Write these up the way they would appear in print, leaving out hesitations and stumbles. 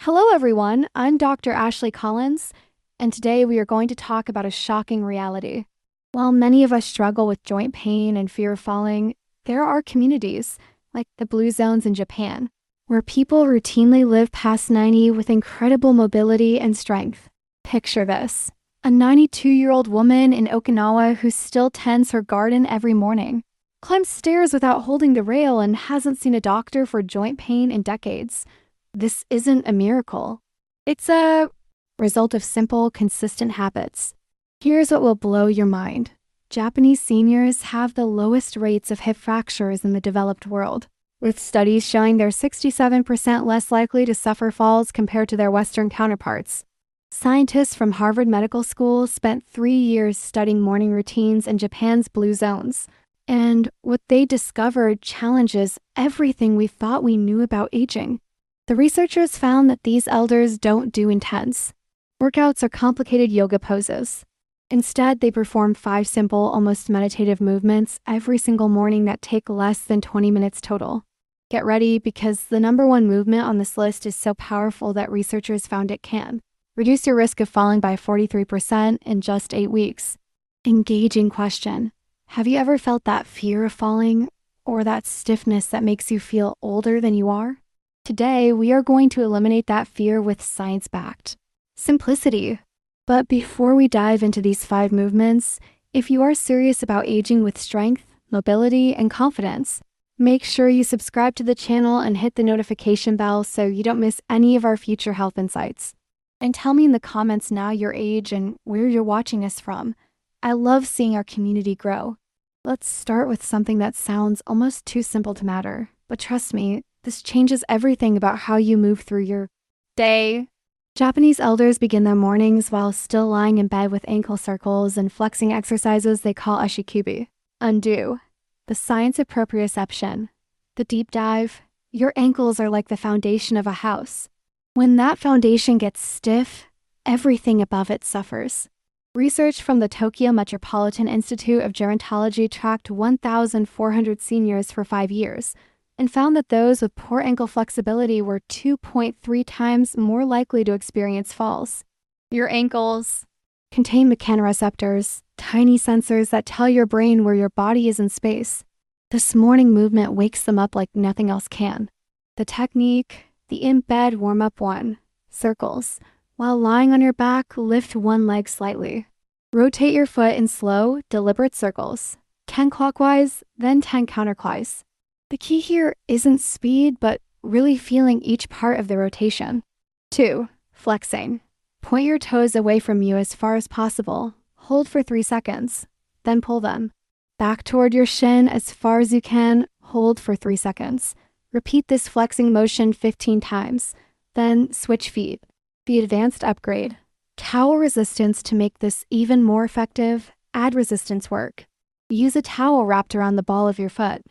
Hello, everyone. I'm Dr. Ashley Collins, and today we are going to talk about a shocking reality. While many of us struggle with joint pain and fear of falling, there are communities, like the Blue Zones in Japan, where people routinely live past 90 with incredible mobility and strength. Picture this: a 92-year-old woman in Okinawa who still tends her garden every morning, climbs stairs without holding the rail, and hasn't seen a doctor for joint pain in decades. This isn't a miracle. It's a result of simple, consistent habits. Here's what will blow your mind. Japanese seniors have the lowest rates of hip fractures in the developed world, with studies showing they're 67% less likely to suffer falls compared to their Western counterparts. Scientists from Harvard Medical School spent 3 years studying morning routines in Japan's Blue Zones, and what they discovered challenges everything we thought we knew about aging. The researchers found that these elders don't do intense workouts or complicated yoga poses. Instead, they perform 5 simple, almost meditative movements every single morning that take less than 20 minutes total. Get ready, because the number one movement on this list is so powerful that researchers found it can reduce your risk of falling by 43% in just 8 weeks. Engaging question: have you ever felt that fear of falling, or that stiffness that makes you feel older than you are? Today, we are going to eliminate that fear with science-backed simplicity. But before we dive into these 5 movements, if you are serious about aging with strength, mobility, and confidence, make sure you subscribe to the channel and hit the notification bell so you don't miss any of our future health insights. And tell me in the comments now your age and where you're watching us from. I love seeing our community grow. Let's start with something that sounds almost too simple to matter, but trust me, this changes everything about how you move through your day. Japanese elders begin their mornings while still lying in bed with ankle circles and flexing exercises they call ashikubi. Undo. The science of proprioception. The deep dive. Your ankles are like the foundation of a house. When that foundation gets stiff, everything above it suffers. Research from the Tokyo Metropolitan Institute of Gerontology tracked 1,400 seniors for 5 years, and found that those with poor ankle flexibility were 2.3 times more likely to experience falls. Your ankles contain mechanoreceptors, tiny sensors that tell your brain where your body is in space. This morning movement wakes them up like nothing else can. The technique: the in-bed warm-up 1. Circles. While lying on your back, lift one leg slightly. Rotate your foot in slow, deliberate circles. 10 clockwise, then 10 counterclockwise. The key here isn't speed, but really feeling each part of the rotation. 2. Flexing. Point your toes away from you as far as possible. Hold for 3 seconds, then pull them. Back toward your shin as far as you can. Hold for 3 seconds. Repeat this flexing motion 15 times. Then switch feet. The advanced upgrade. Towel resistance. To make this even more effective, add resistance work. Use a towel wrapped around the ball of your foot.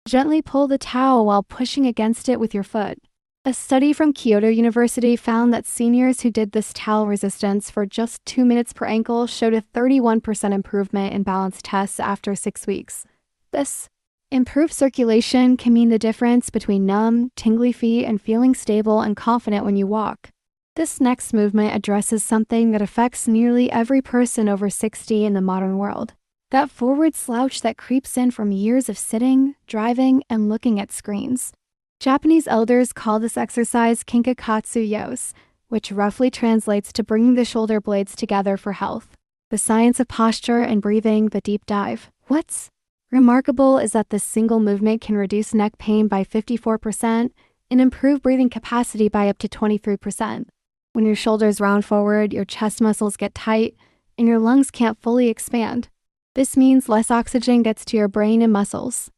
Gently pull the towel while pushing against it with your foot. A study from Kyoto University found that seniors who did this towel resistance for just 2 minutes per ankle showed a 31% improvement in balance tests after 6 weeks. This improved circulation can mean the difference between numb, tingly feet and feeling stable and confident when you walk. This next movement addresses something that affects nearly every person over 60 in the modern world: that forward slouch that creeps in from years of sitting, driving, and looking at screens. Japanese elders call this exercise kinkakatsu yos, which roughly translates to bringing the shoulder blades together for health. The science of posture and breathing, the deep dive. What's remarkable is that this single movement can reduce neck pain by 54% and improve breathing capacity by up to 23%. When your shoulders round forward, your chest muscles get tight, and your lungs can't fully expand. This means less oxygen gets to your brain and muscles.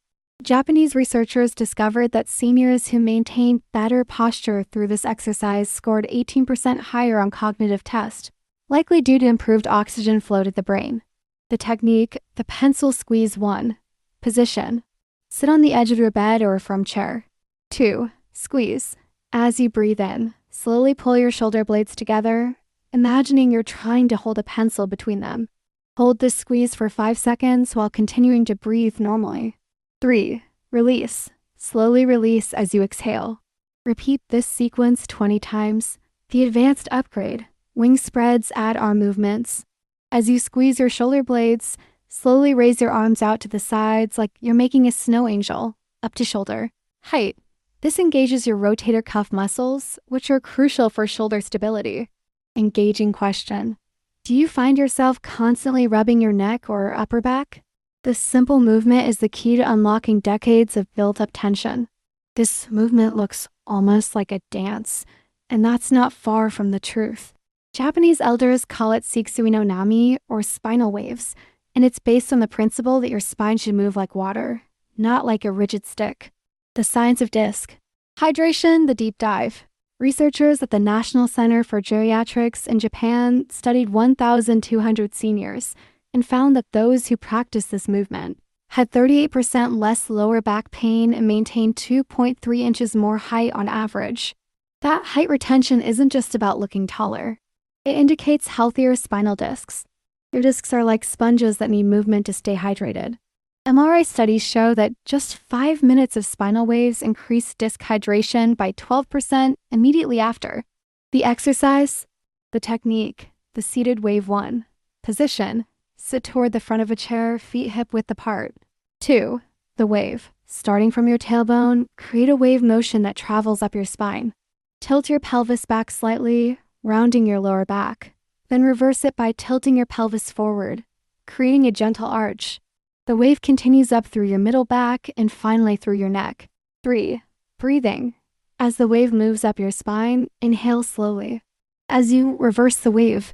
Japanese researchers discovered that seniors who maintained better posture through this exercise scored 18% higher on cognitive tests, likely due to improved oxygen flow to the brain. The technique: the pencil squeeze 1. Position. Sit on the edge of your bed or a firm chair. 2. Squeeze. As you breathe in, slowly pull your shoulder blades together, imagining you're trying to hold a pencil between them. Hold this squeeze for 5 seconds while continuing to breathe normally. 3. Release. Slowly release as you exhale. Repeat this sequence 20 times. The advanced upgrade. Wing spreads add arm movements. As you squeeze your shoulder blades, slowly raise your arms out to the sides like you're making a snow angel, up to shoulder height. This engages your rotator cuff muscles, which are crucial for shoulder stability. Engaging question. Do you find yourself constantly rubbing your neck or upper back? This simple movement is the key to unlocking decades of built-up tension. This movement looks almost like a dance, and that's not far from the truth. Japanese elders call it Seiksuin no Nami, or spinal waves, and it's based on the principle that your spine should move like water, not like a rigid stick. The science of disc. Hydration, the deep dive. Researchers at the National Center for Geriatrics in Japan studied 1,200 seniors and found that those who practiced this movement had 38% less lower back pain and maintained 2.3 inches more height on average. That height retention isn't just about looking taller. It indicates healthier spinal discs. Your discs are like sponges that need movement to stay hydrated. MRI studies show that just 5 minutes of spinal waves increase disc hydration by 12% immediately after. The exercise, the technique, the seated wave 1. Position, sit toward the front of a chair, feet hip width apart. 2. The wave, starting from your tailbone, create a wave motion that travels up your spine. Tilt your pelvis back slightly, rounding your lower back. Then reverse it by tilting your pelvis forward, creating a gentle arch. The wave continues up through your middle back and finally through your neck. 3. Breathing. As the wave moves up your spine, inhale slowly. As you reverse the wave,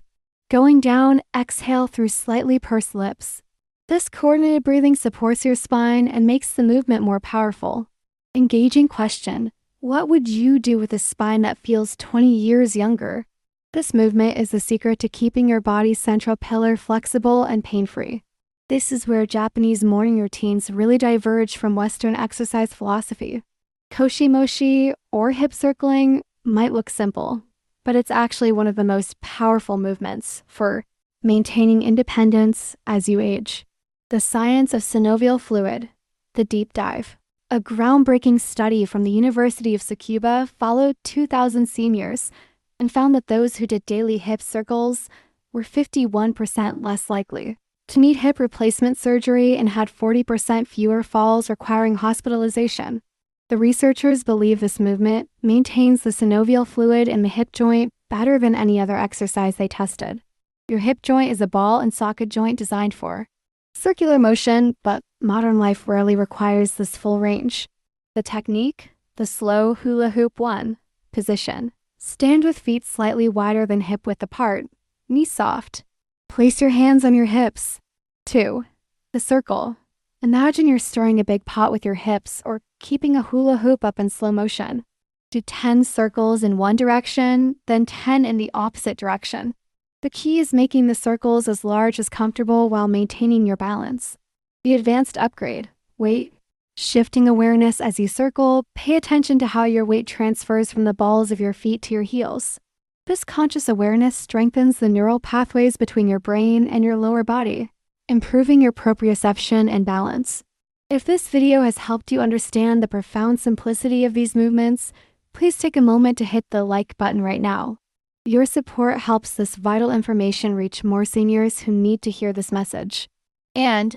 going down, exhale through slightly pursed lips. This coordinated breathing supports your spine and makes the movement more powerful. Engaging question. What would you do with a spine that feels 20 years younger? This movement is the secret to keeping your body's central pillar flexible and pain-free. This is where Japanese morning routines really diverge from Western exercise philosophy. Koshi moshi, or hip circling, might look simple, but it's actually one of the most powerful movements for maintaining independence as you age. The science of synovial fluid, the deep dive. A groundbreaking study from the University of Tsukuba followed 2,000 seniors and found that those who did daily hip circles were 51% less likely to need hip replacement surgery and had 40% fewer falls requiring hospitalization. The researchers believe this movement maintains the synovial fluid in the hip joint better than any other exercise they tested. Your hip joint is a ball and socket joint designed for circular motion, but modern life rarely requires this full range. The technique, the slow hula hoop 1. Position. Stand with feet slightly wider than hip width apart, knees soft. Place your hands on your hips. 2. The circle. Imagine you're stirring a big pot with your hips or keeping a hula hoop up in slow motion. Do 10 circles in one direction, then 10 in the opposite direction. The key is making the circles as large as comfortable while maintaining your balance. The advanced upgrade. Weight. Shifting awareness as you circle, pay attention to how your weight transfers from the balls of your feet to your heels. This conscious awareness strengthens the neural pathways between your brain and your lower body, improving your proprioception and balance. If this video has helped you understand the profound simplicity of these movements, please take a moment to hit the like button right now. Your support helps this vital information reach more seniors who need to hear this message. And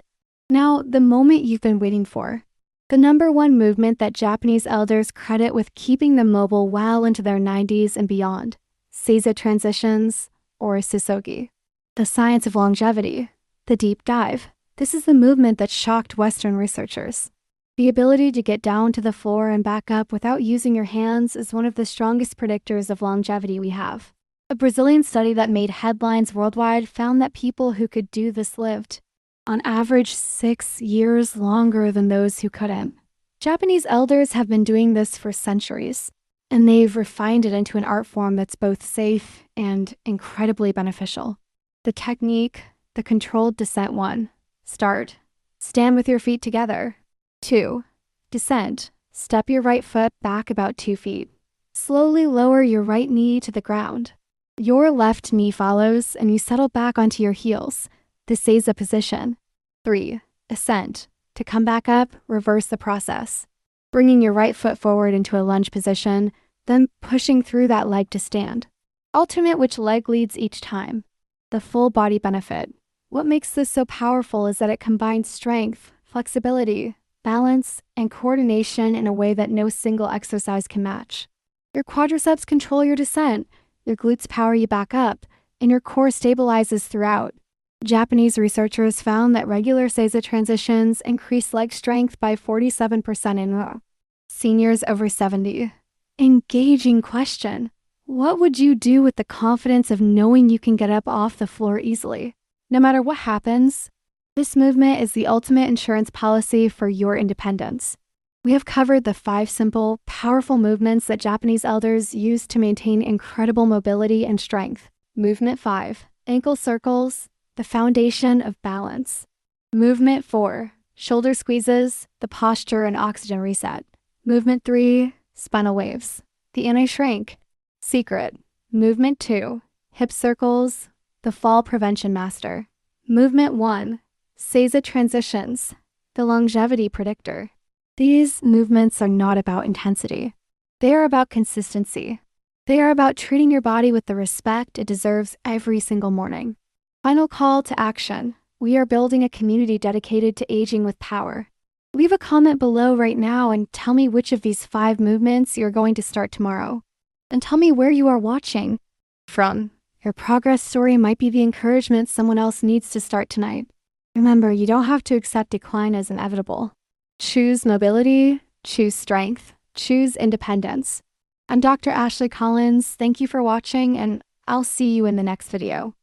now, the moment you've been waiting for. The #1 movement that Japanese elders credit with keeping them mobile well into their 90s and beyond. Seiza transitions, or Susogi. The science of longevity, the deep dive. This is the movement that shocked Western researchers. The ability to get down to the floor and back up without using your hands is one of the strongest predictors of longevity we have. A Brazilian study that made headlines worldwide found that people who could do this lived, on average, 6 years longer than those who couldn't. Japanese elders have been doing this for centuries, and they've refined it into an art form that's both safe and incredibly beneficial. The technique, the controlled descent 1. Start. Stand with your feet together. 2. Descent. Step your right foot back about 2 feet. Slowly lower your right knee to the ground. Your left knee follows, and you settle back onto your heels. The Seiza position. 3. Ascent. To come back up, reverse the process. Bringing your right foot forward into a lunge position, then pushing through that leg to stand. Alternate which leg leads each time. The full body benefit. What makes this so powerful is that it combines strength, flexibility, balance, and coordination in a way that no single exercise can match. Your quadriceps control your descent, your glutes power you back up, and your core stabilizes throughout. Japanese researchers found that regular Seiza transitions increase leg strength by 47% in seniors over 70. Engaging question. What would you do with the confidence of knowing you can get up off the floor easily? No matter what happens, this movement is the ultimate insurance policy for your independence. We have covered the 5 simple, powerful movements that Japanese elders use to maintain incredible mobility and strength. Movement 5, ankle circles, the foundation of balance. Movement 4, shoulder squeezes, the posture and oxygen reset. Movement 3, spinal waves, the anti-shrink. Secret. Movement 2, hip circles, the fall prevention master. Movement 1, Seiza transitions, the longevity predictor. These movements are not about intensity. They are about consistency. They are about treating your body with the respect it deserves every single morning. Final call to action. We are building a community dedicated to aging with power. Leave a comment below right now and tell me which of these 5 movements you're going to start tomorrow. And tell me where you are watching from. Your progress story might be the encouragement someone else needs to start tonight. Remember, you don't have to accept decline as inevitable. Choose mobility, choose strength, choose independence. I'm Dr. Ashley Collins. Thank you for watching, and I'll see you in the next video.